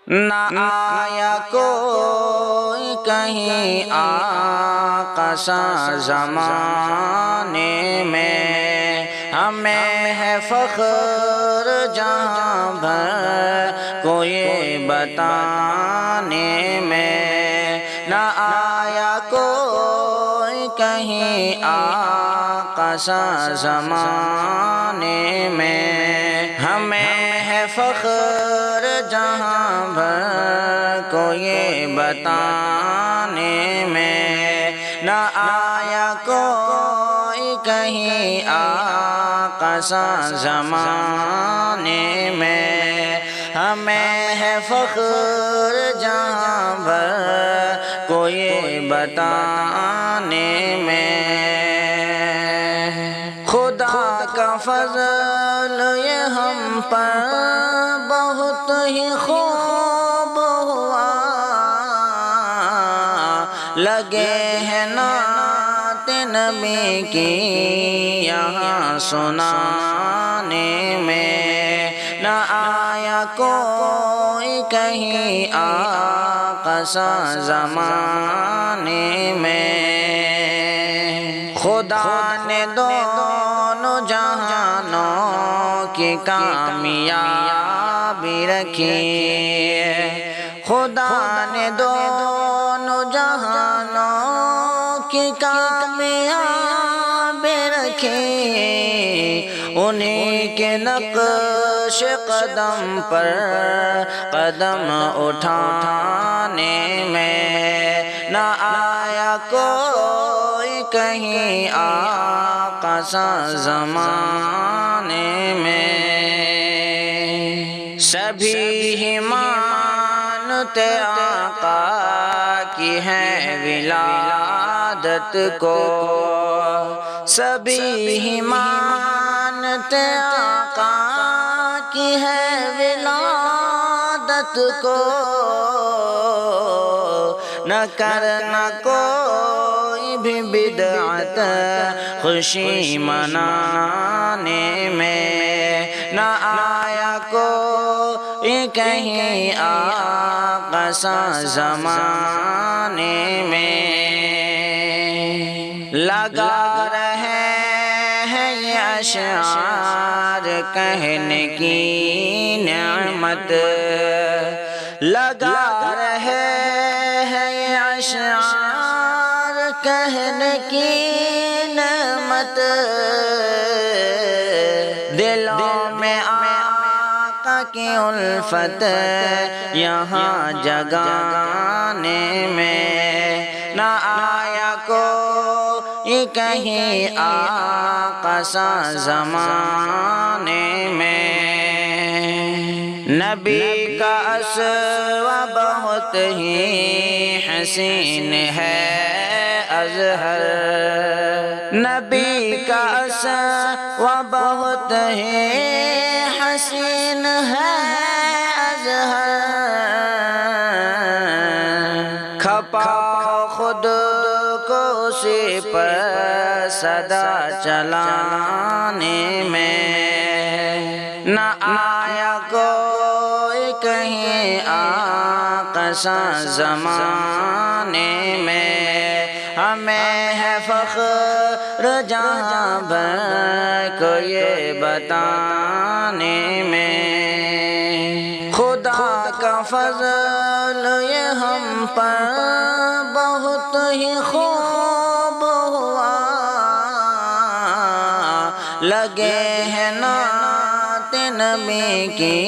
نہ آیا کوئی کہیں آقا سا زمانے میں، ہمیں ہے فخر جہاں بھر کو یہ بتانے میں، نہ آیا کوئی کہیں آقا سا زمانے میں، ہمیں ہے فخر جہاں بھر کو یہ بتانے میں، نہ آیا کوئی کہیں آقا سا زمانے میں، ہمیں ہے فخر جہاں بھر کو یہ بتانے میں۔ خدا کا فضل یہ ہم پر بہت ہی خوب ہوا، لگے ہیں نعت نبی کی یہاں سنانے میں، نہ آیا کوئی کہیں آقا سا زمانے میں۔ خدا نے دونوں جہانوں کی کامیابی رکھی، خدا نے دونوں جہانوں کی کامیابی رکھی، انہی کے نقش قدم پر قدم اٹھانے میں، نہ آیا کوئی کہیں آقا سا زمانے میں۔ سبھی ہی مانتے آقا کی ہے ولادت کو، سبھی ہی مانتے آقا کی ہے ولادت کو، نہ کرنا کوئی بھی بدعت خوشی منانے میں، نہ آیا کوئی کہیں آقا سا زمانے میں۔ لگا رہے ہیں یہ اشعار کہنے کی نعمت، لگا رہے ہیں یہ اشعار کہنے کی نعمت، دلوں میں آقا کی الفت یہاں جگانے میں، نہ آیا کوئی کہیں آقا سا زمانے میں۔ نبی کا اسوہ بہت ہی حسین ہے اظہر، نبی کا اسوہ بہت ہی حسین ہے اظہر، کھپاؤ خود کو اسی پر صدا چلانے میں، نہ آیا کوئی کہیں آقا سا زمانے میں، ہمیں ہے فخر جہاں بھر کو یہ بتانے میں۔ خدا کا فضل یہ ہم پر بہت ہی خوب ہوا، لگے ہیں نعت نبی کی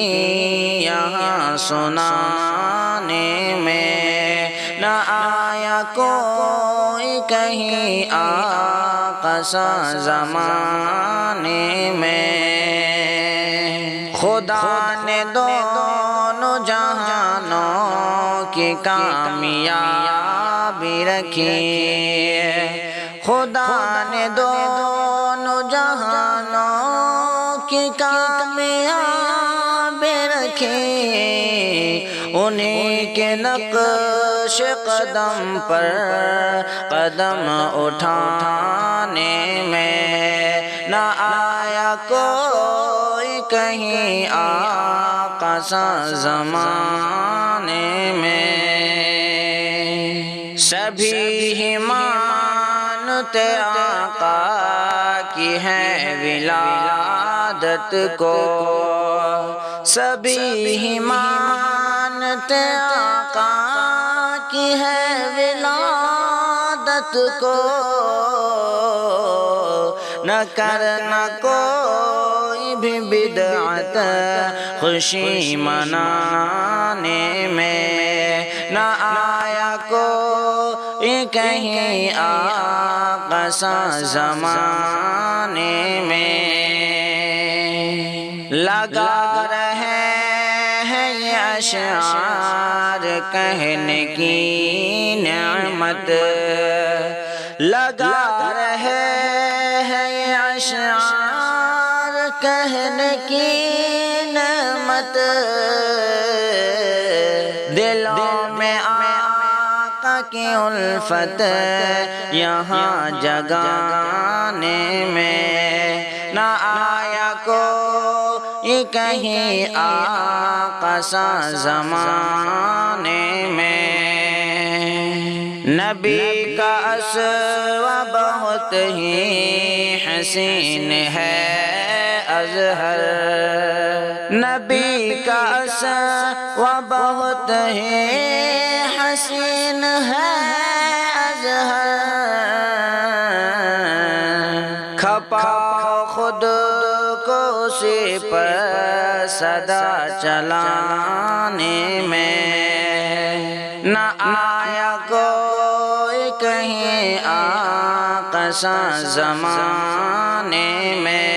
یہاں سنانے میں، نہ آیا کوئی کہیں آقا سا زمانے میں۔ خدا نے دونوں جہانوں کی کامیابی رکھی، خدا نے دونوں جہانوں کی کامیابی رکھی، انہی کے نقش قدم پر قدم اٹھانے میں، نہ آیا کوئی کہیں آقا سا زمان میں سبھی ہی مانتے آقا کی ہے ولادت کو، سبھی ہی مانتے آقا کی ہے ولادت کو، نہ کرنا کوئی بھی بدعت خوشی منانے میں، نہ آیا کوئی کہیں آقا سا زمانے میں، لگا رہے ہیں یہ اشعار کہنے کی نعمت، لگا رہے ہیں یہ اشعار کہنے کی نعمت، دلوں میں آقا کی الفت یہاں جگانے میں، نہ آیا کوئی کہیں آقا سا زمانے میں، نبی کا اسوہ بہت ہی حسین ہے اظہر، نبی کا اسوہ بہت ہی حسین ہے اظہر، کھپاؤ خود کو اسی پر صدا چلانے میں، نہ آیا کوئی کہیں آقا سا زمانے میں،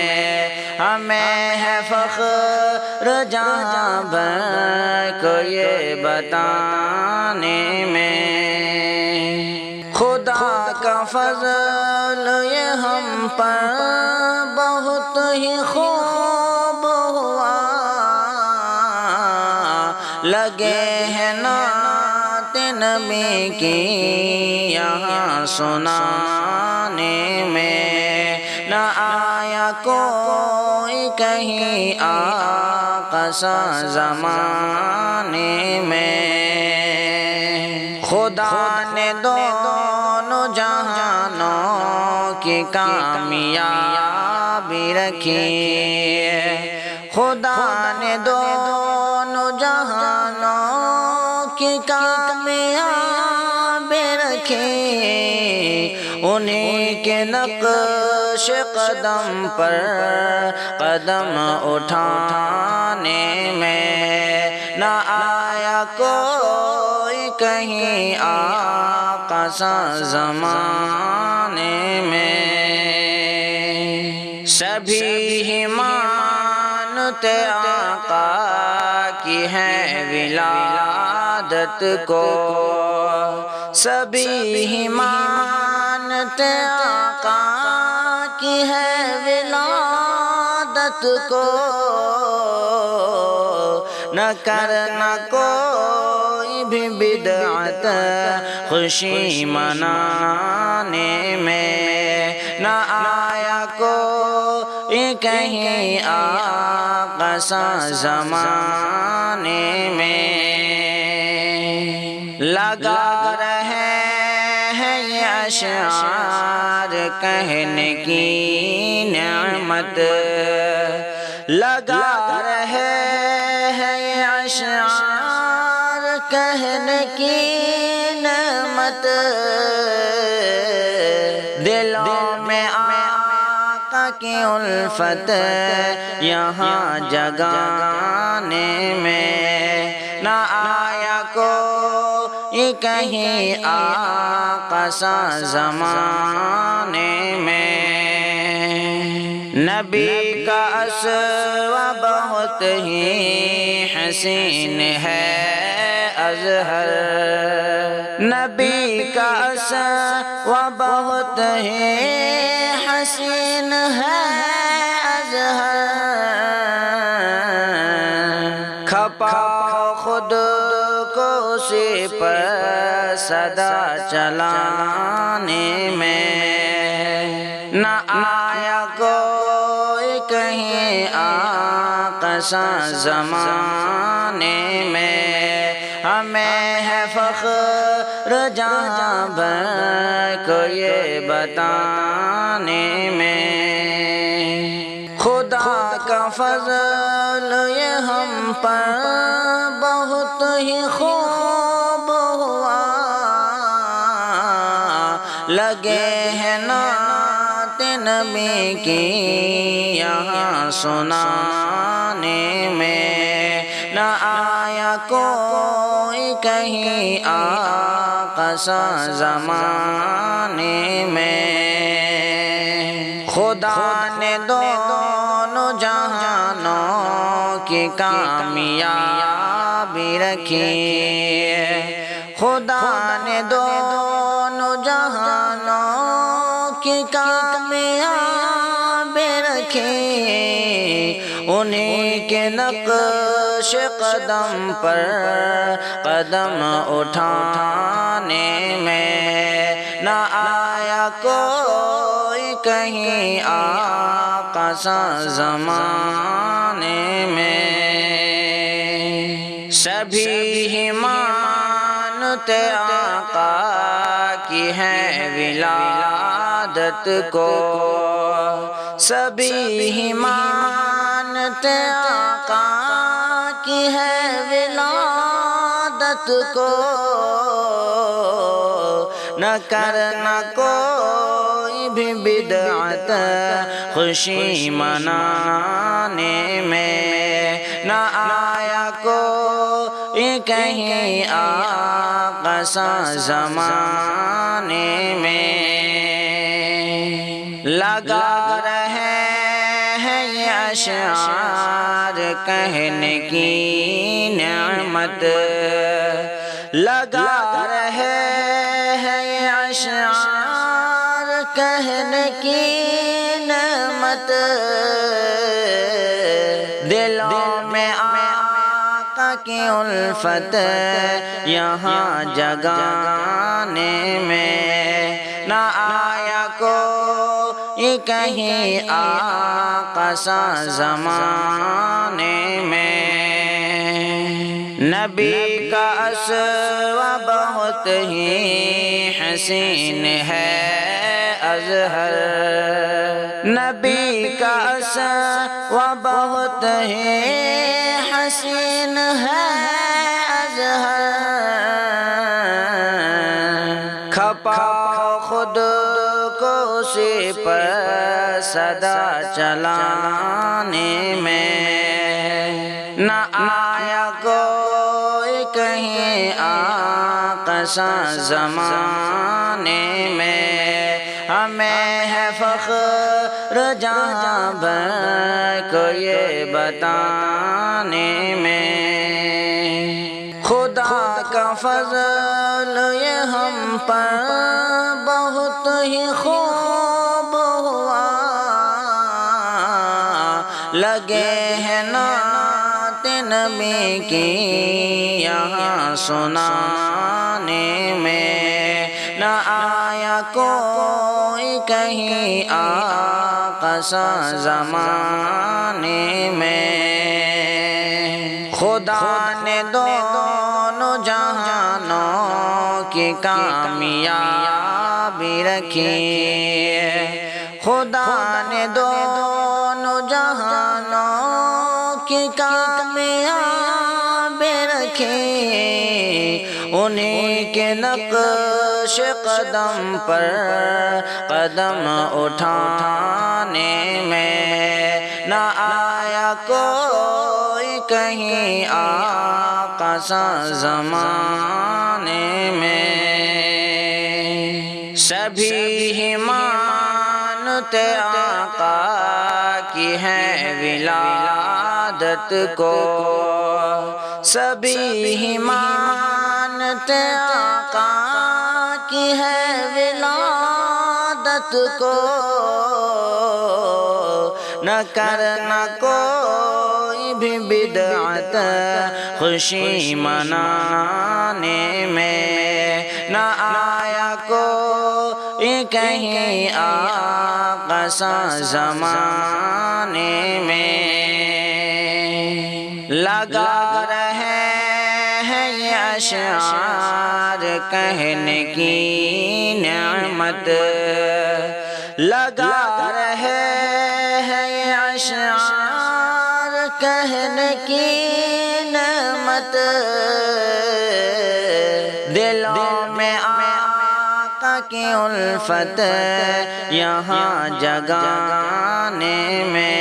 ہمیں ہے فخر جہاں بھر کو یہ بتانے میں، خدا کا فضل یہ ہم پر بہت ہی خوب ہوا، لگے ہیں نعت نبی کی یہاں سنانے میں، نہ آیا کوئی کہیں آقا سا زمانے میں، خدا نے دونوں جہانوں کی کامیابی رکھی، خدا نے دونوں جہانوں کی کامیابی رکھی، انہیں کے نقش قدم پر قدم اٹھانے میں، نہ آیا کوئی کہیں آقا سا زمانے میں، سبھی ہی مانتے آقا کی ہے ولادت کو، سبھی ہی مانتے آقا کی ہے ولادت کو، نہ کرنا کوئی بھی بدعت خوشی منانے میں، نہ آیا کوئی کہیں آقا سا زمانے میں، لگا رہے ہیں یہ اشعار کہنے کی نعمت، لگا رہے ہیں یہ اشعار کہنے کی نعمت، دلوں میں آقا کی الفت یہاں جگانے میں، نہ آیا کوئی کہیں آقا سا زمانے میں، نبی کا اسوہ بہت ہی حسین ہے اظہر، نبی کا اسوہ بہت ہی حسین ہے اظہر، کھپاؤ خود کو اسی پر صدا چلانے میں، نہ آیا کوئی کہیں آقا سا زمانے میں، ہمیں ہے فخر جہاں بھر کو یہ بتانے میں، خدا کا فضل یہ ہم پر بہت ہی خوب ہوا، لگے ہیں نعت نبی کی یہاں سنانے میں، نہ آیا کوئی کہیں آقا سا زمانے میں، خدا نے دونوں جہانوں کی کامیابی رکھی، خدا نے دونوں جہانوں کی کامیابی رکھی، انہی کے نقش قدم پر قدم اٹھانے میں، نہ آیا کوئی کہیں آقا سا زمانے میں، سبھی ہی مانتے آقا کی ہے ولادت کو، سبھی ہی مانتے آقا کی ہے ولادت کو، نہ کرنا کوئی بھی بدعت خوشی منانے میں، نہ آیا کوئی کہیں آقا سا زمانے میں، لگا رہے ہیں یہ اشعار کہنے کی نعمت، لگا رہے ہیں یہ اشعار کہنے کی نعمت، دلوں میں آقا کی الفت یہاں جگانے میں، نہ آیا کوئی کہیں آقا سا زمانے میں، نبی کا اسوہ بہت ہی حسین ہے اظہر، نبی کا اسوہ بہت ہی حسین ہے اظہر، کھپاؤ خود کو اسی پر صدا چلانے میں، نہ آیا کوئی کہیں آقا سا زمانے میں، ہمیں ہے فخر جہاں بھر کو یہ بتانے میں، خدا کا فضل یہ ہم پر بہت ہی خوب ہوا، لگے ہیں نعت نبی کی یہاں سنانے میں، نہ آیا کوئی کہیں آقا سا زمانے میں، خدا نے دونوں جہانوں کی کامیابی رکھی، خدا نے دونوں جہانوں کی کامیابی رکھی، انہی کے نقش قدم پر قدم اٹھانے میں، نہ آیا کوئی کہیں آقا سا زمانے میں، سبھی ہی مانتے آقا کی ہے ولادت کو، سبھی ہی مانتے آقا کی ہے ولادت کو، نہ کرنا کوئی بھی بدعت خوشی منانے میں، نہ آیا کوئی کہیں آقا سا زمانے میں، لگا رہے ہیں یہ اشعار کہنے کی نعمت لگا رہے ہیں یہ اشعار کہنے کی نعمت دلوں میں آقا کی الفت یہاں جگانے میں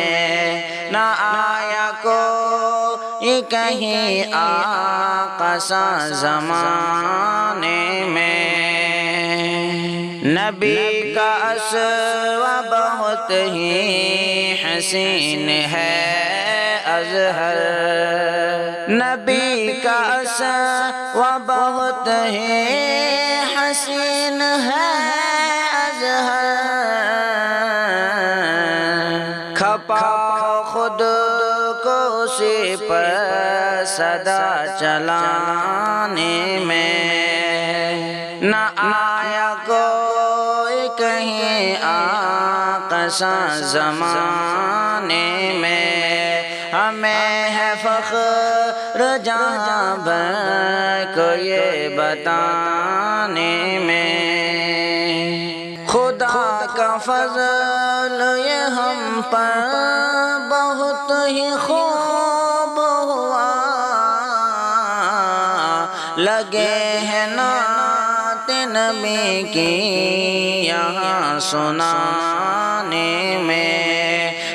نہ آیا کوئی کہیں آقا سا زمانے میں نبی کا اسوہ بہت ہی حسین ہے اظہر نبی کا اسوہ بہت ہی حسین ہے اظہر کھپاؤ خود کو اسی پر صدا چلانے میں نہ آیا کوئی کہیں آقا سا زمانے میں ہمیں ہے فخر جہاں بھر کو یہ بتانے میں خدا کا فضل یہ ہم پر بہت ہی خوب ہوا لگے ہیں نعت نبی کی یہاں سنانے میں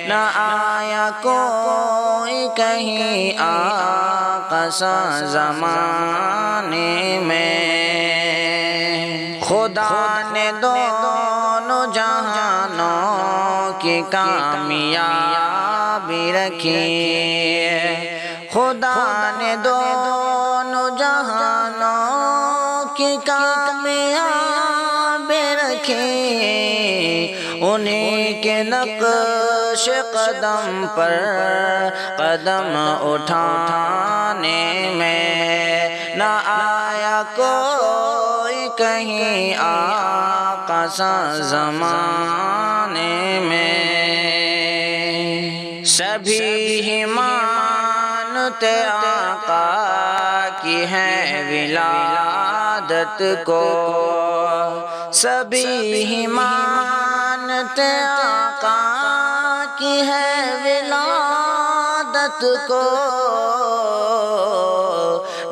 نہ آیا کوئی کہیں آقا سا زمانے میں خدا نے دونوں جہانوں کی کامیابی رکھی خدا نے دونوں جہانوں کی کامیابی رکھی انہی کے نقش قدم پر قدم اٹھانے میں نہ آیا کوئی کہیں آقا سا زمانے میں سبھی ہی مانتے آقا کی ہے ولادت کو سبھی ہی مانتے آقا کی ہے ولادت کو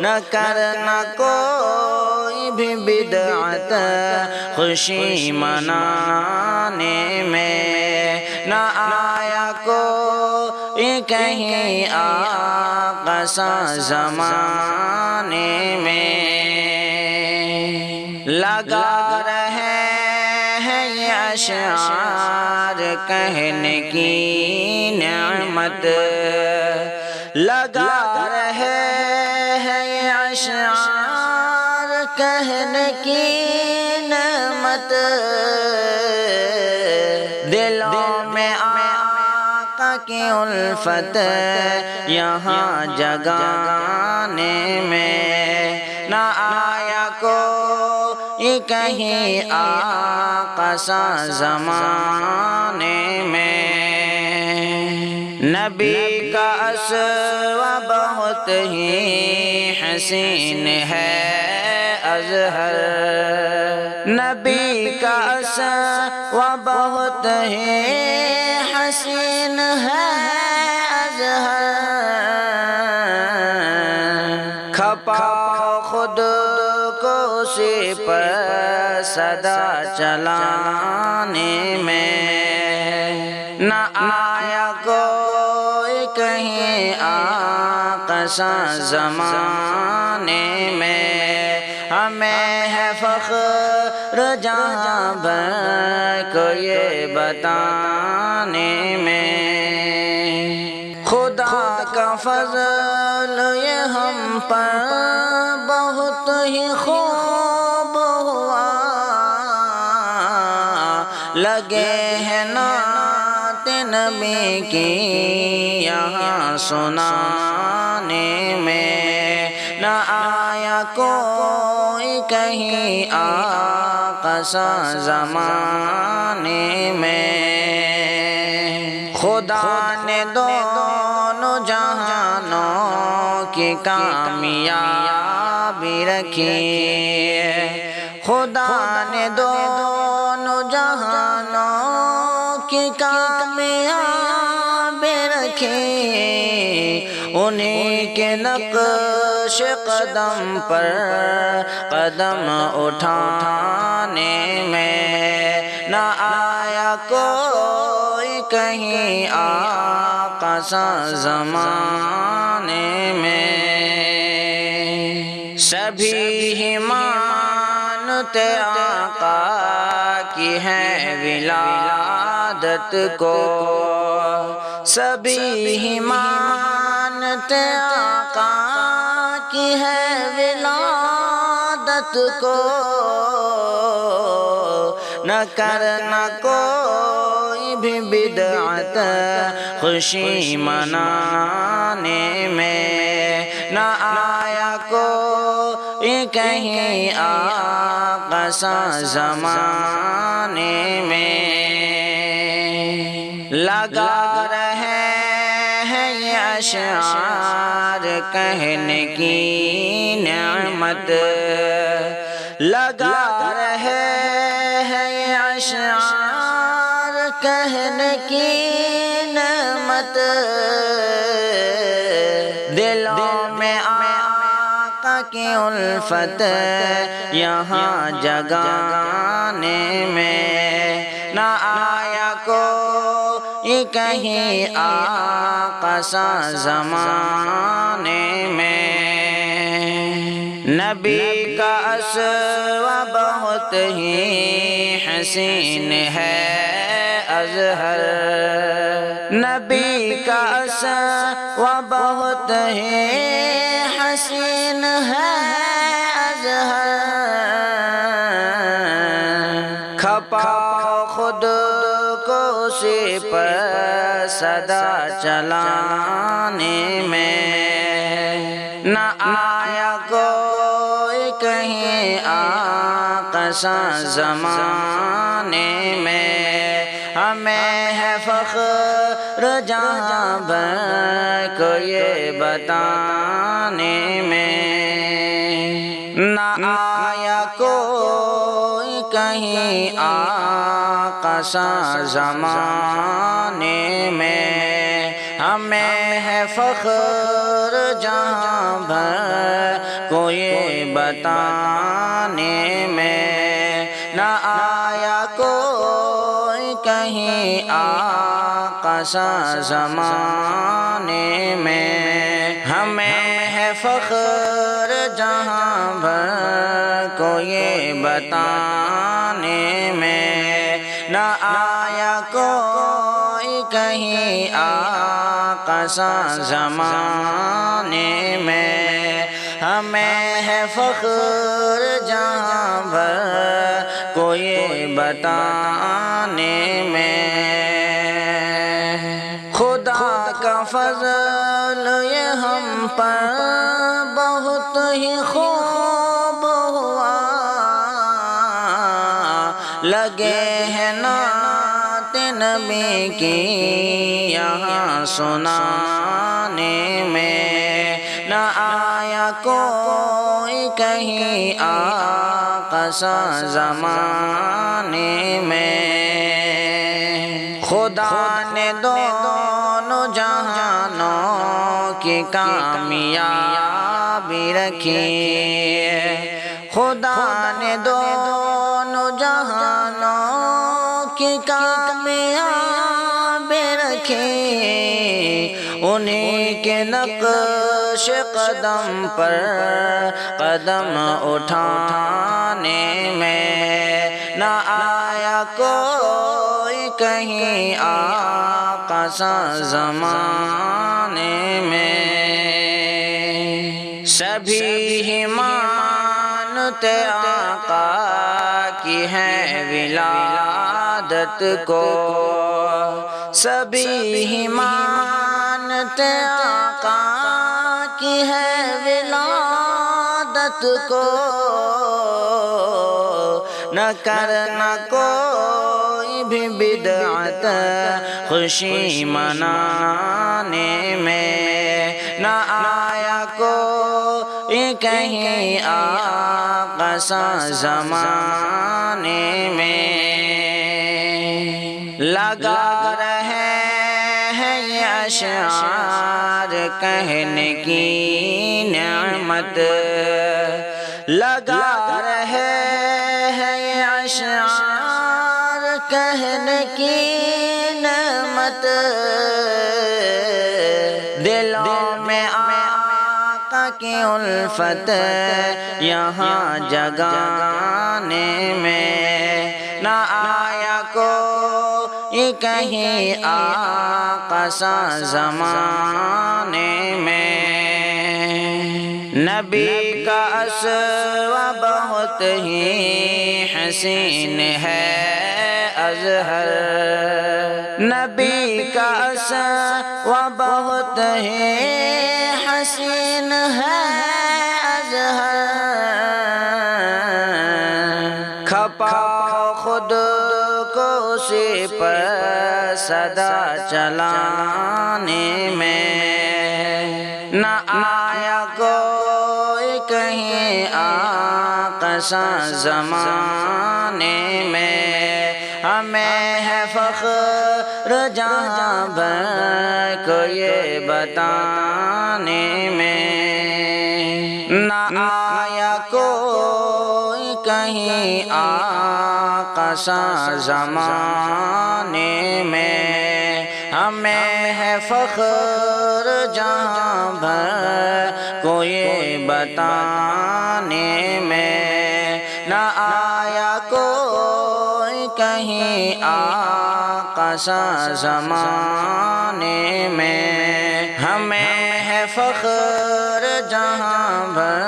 نہ کرنا کوئی بھی بدعت خوشی منانے میں نہ آیا کوئی کہیں آقا سا زمانے میں لگا رہے ہیں یہ اشعار کہنے کی نعمت لگا رہے ہیں یہ اشعار کہنے کی نعمت دلوں میں آقا کی الفت یہاں جگانے میں نہ آیا کوئی کہیں آقا سا زمانے میں نبی کا اسوہ بہت ہی حسین ہے اظہر نبی کا اسوہ بہت ہی حسین ہے اظہر کھپاؤ خود کو اسی پر صدا چلانے میں نہ آیا کوئی کہیں آقا سا زمانے میں ہمیں ہے فخر جہاں بھر کو یہ بتانے میں خدا کا فضل یہ ہم پر بہت ہی خوب ہوا لگے ہیں نعت نبی کی یہاں سنانے میں نہ آیا کوئی کہیں آقا سا زمانے میں خدا نے دونوں جہانوں کی کامیابی بھی رکھی خدا نے دونوں جہانوں کی کامیابی رکھی انہیں کے نقش قدم پر قدم اٹھانے میں نہ آیا کوئی کہیں آقا سا زمانے میں سبھی ہی مانتے آقا کی ہے ولادت کو سبھی ہی مانتے آقا کی ہے ولادت کو نہ کرنا کوئی بھی بدعت خوشی منانے میں نہ آیا کوئی کہیں آقا سا زمانے میں لگا رہے ہیں یہ اشعار کہنے کی نعمت لگا رہے ہیں یہ اشعار کہنے کی نعمت دلوں میں آقا کی الفت یہاں جگانے میں نہ آیا کوئی کہیں آقا سا زمانے میں نبی کا اسوہ بہت ہی حسین ہے اظہر نبی کا اسوہ بہت ہی حسین ہے اظہر کھپاؤ خود کو اسی پر صدا چلانے میں نہ آیا کوئی کہیں آقا سا زمانے میں ہمیں ہے فخر جہاں بھر کو یہ بتانے میں نہ آیا کوئی کہیں آقا سا زمانے میں ہمیں ہے فخر جہاں بھر کو یہ بتانے میں نہ آیا کوئی کہیں آقا سا زمانے میں ہمیں ہے فخر جہاں بھر کو یہ بتانے میں نہ آیا کوئی کہیں آقا سا زمانے میں ہمیں ہے فخر جہاں بھر کو یہ بتانے میں خدا کا فضل یہ ہم پر بہت ہی خوب ہوا لگے ہیں نعت نبی کی یہاں سنانے میں نہ آیا کوئی کہیں آقا سا زمانے میں خدا نے دونوں جہانوں کی کامیابی رکھی خدا نے دونوں جہانوں کی کامیابی رکھی انہیں کے نقش قدم پر قدم اٹھانے میں نہ آیا کوئی کہیں آقا سا زمانے میں سبھی ہی مانتے آقا کی ہے ولادت کو سبھی ہی مانتے آقا کی ہے ولادت کو نہ کرنا کوئی بھی بدعت خوشی منانے میں نہ آیا کوئی کہیں آقا سا زمانے میں لگا رہے ہیں یہ اشعار کہنے کی نعمت لگا رہے ہیں یہ اشعار کہنے کی نعمت دلوں میں آقا کی الفت یہاں جگانے میں نہ آیا کوئی کہیں آقا سا زمانے میں نبی کا اسوا بہت ہی حسین ہے اظہر نبی کا اسوا بہت ہی حسین ہے اظہر کھپاؤ خود کو اسی پر صدا چلانے میں نہ آیا کوئی کہیں آقا سا زمانے میں ہمیں ہے فخر جہاں بھر کو یہ بتانے میں نہ آیا کوئی کہیں آقا سا زمانے میں ہمیں ہے فخر جہاں بھر کو یہ بتانے میں نہ آیا کوئی کہیں آقا سا زمانے میں ہمیں ہے فخر جہاں بھر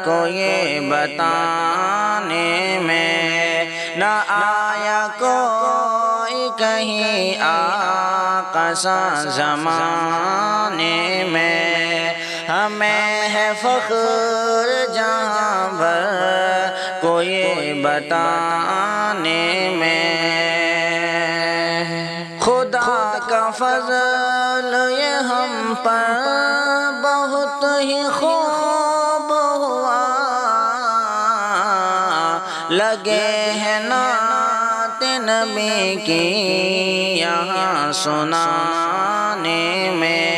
کو یہ بتانے میں نہ آیا کوئی کہیں آقا سا زمانے میں ہمیں ہے فخر جہاں بھر کو یہ بتانے میں خدا کا فضل یہ ہم پر بہت ہی خوب ہوا لگے ہیں نعت نبی کی یہاں سنانے میں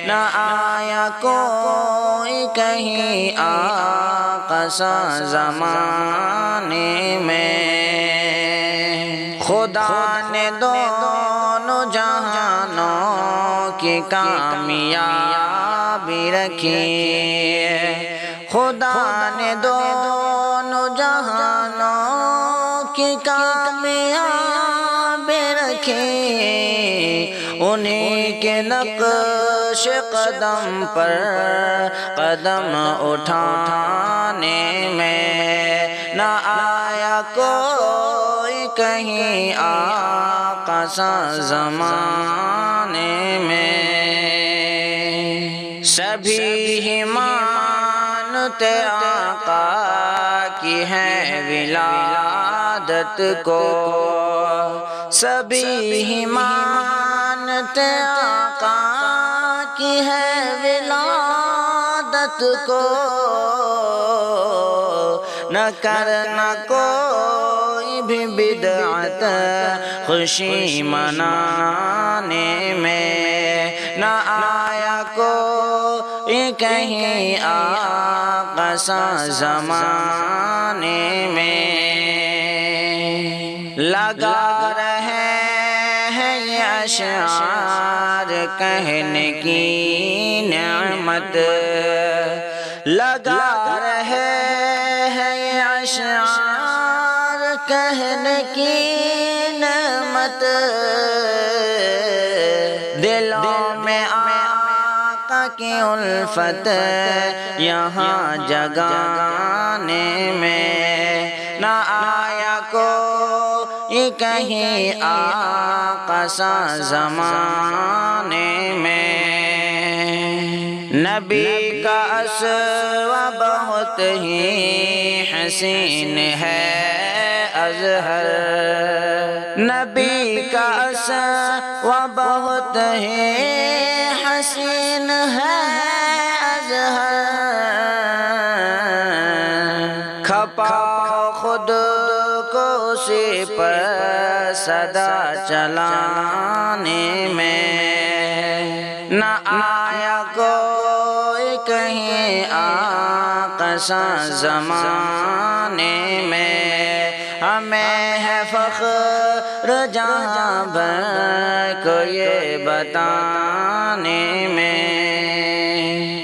نہ آیا کوئی کہیں آقا سا زمانے میں خدا نے دونوں جہانوں کی کامیابی رکھی خدا نے دونوں جہانوں کی کامیابی رکھی انہیں کے نقش قدم پر قدم اٹھانے میں نہ آیا کوئی کہیں آقا سا زمانے میں سبھی ہی مانتے آقا کی ہے ولادت کو سبھی ہی مانتے آقا کی ہے ولادت کو نہ کرنا کوئی بھی بدعت خوشی منانے میں نہ آیا کوئی کہیں آقا سا زمانے میں لگا رہے ہیں یہ اشعار کہنے کی نعمت لگا رہے ہیں یہ اشعار کہنے کی نعمت دلوں میں آقا کی الفت یہاں جگانے میں نہ آیا کوئی کہیں آقا سا زمانے میں نبی کا اسوا بہت ہی حسین ہے اظہر نبی کا اسوا بہت ہی حسین ہے اظہر کھپا خود کو سپر صدا چلانے میں، نہ آیا کوئی کہیں آقا سا زمانے میں، ہمیں ہے فخر جہاں بھر کو یہ بتانے میں۔